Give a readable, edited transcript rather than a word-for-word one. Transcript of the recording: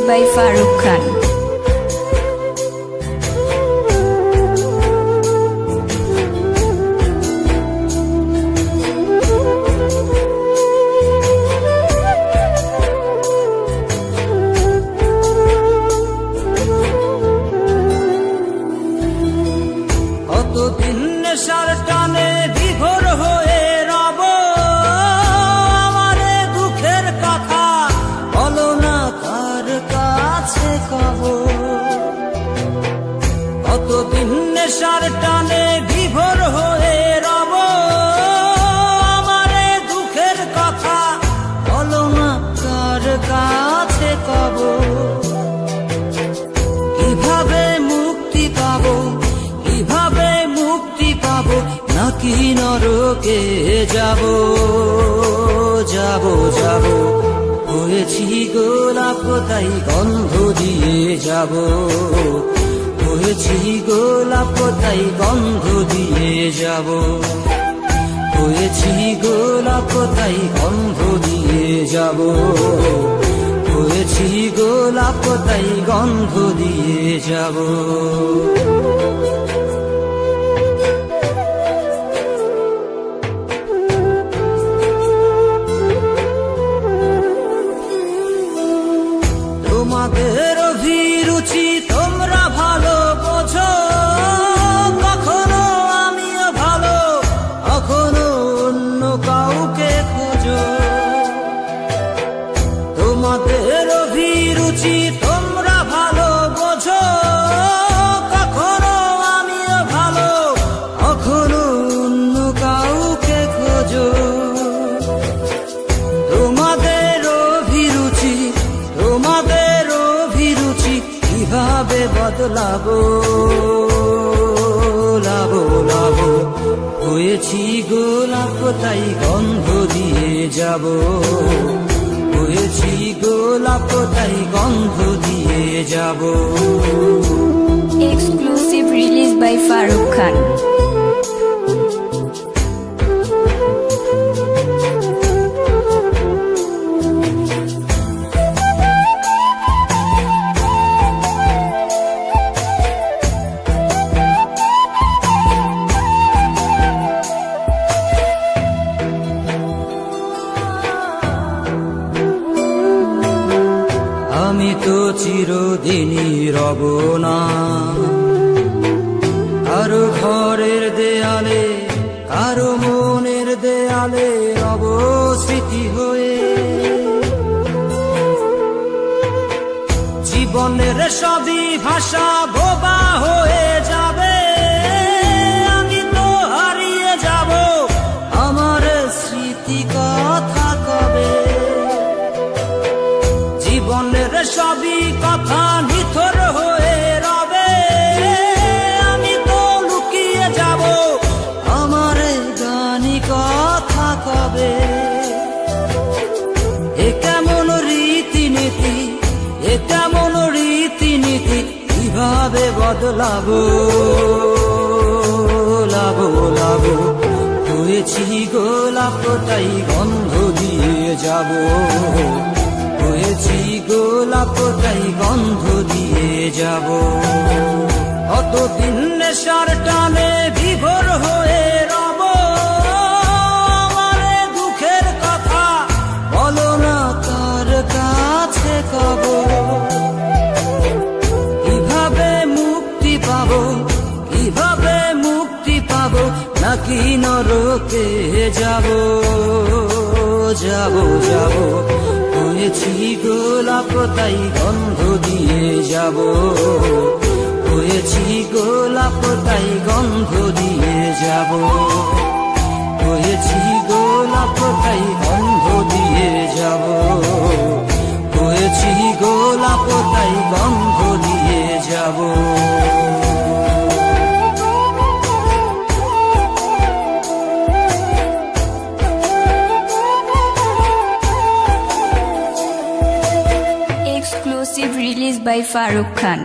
by Farooq Khan. কতদিন নেশার টানে বিভোর হয়ে রব, আমারে দুঃখের কথা বলো না কার কাছে কব। কতদিন নেশার টানে বিভোর হয়ে রব, আমারে দুঃখের কথা বলো না কার কাছে কব। কিভাবে মুক্তি পাবো, কিভাবে মুক্তি পাবো, নাকি নরকে যাব যাব যাব। হয়েছি গোলাপ তাই গন্ধ দিয়ে যাব, হয়েছি গোলাপ তাই গন্ধ দিয়ে যাব, হয়েছি গোলাপ তাই গন্ধ দিয়ে যাব, হয়েছি গোলাপ তাই গন্ধ দিয়ে যাব। তোমাদের অভিরুচি তোমরা ভালো বোঝো, কখনো আমিও ভালো, কখনো অন্য কাউকে খোঁজো। তোমাদের অভিরুচি তোমরা ভালো বোঝো, কখনো আমিও ভালো, কখনো অন্য কাউকে খোঁজো। তোমাদের অভিরুচি, তোমাদের অভিরুচি কিভাবে বদলাবো লাবো লাবো। হয়েছি গোলাপ তাই গন্ধ দিয়ে যাব, হয়েছি গোলাপ তাই গন্ধ দিয়ে যাব। Exclusive release by Farooq Khan. আমি তো চিরদিনই রব না কারো ঘরের দেয়ালে, কারো মনের দেয়ালে রব স্মৃতি হয়ে। জীবনের সবই ভাষা বোবা হয়ে যাবে, আমি তো হারিয়ে যাব, আমার স্মৃতি কথা কবে। জীবনের সবই কথা নিথর হয়ে রবে, আমি তো লুকিয়ে যাব, আমার গানি কথা কবে। এ কেমন রীতিনীতি, এ কেমন রীতিনীতি, কিভাবে বদলাবো লাবো লাবো। হয়েছি গোলাপ তাই গন্ধ দিয়ে যাব, হয়েছি গোলাপ তাই গন্ধ দিয়ে যাব। কতদিন নেশার টানে বিভোর হয়ে রব, আমারে দুঃখের কথা বলো না কার কাছে কব। কিভাবে মুক্তি পাবো, কিভাবে মুক্তি পাবো, নাকি নরকে যাব যাব যাব। হয়েছি গোলাপ তাই গন্ধ দিয়ে যাব, হয়েছি গোলাপ তাই গন্ধ দিয়ে যাব, হয়েছি গোলাপ তাই গন্ধ দিয়ে যাব, হয়েছি গোলাপ তাই গন্ধ দিয়ে যাব। Exclusive release by Farooq Khan.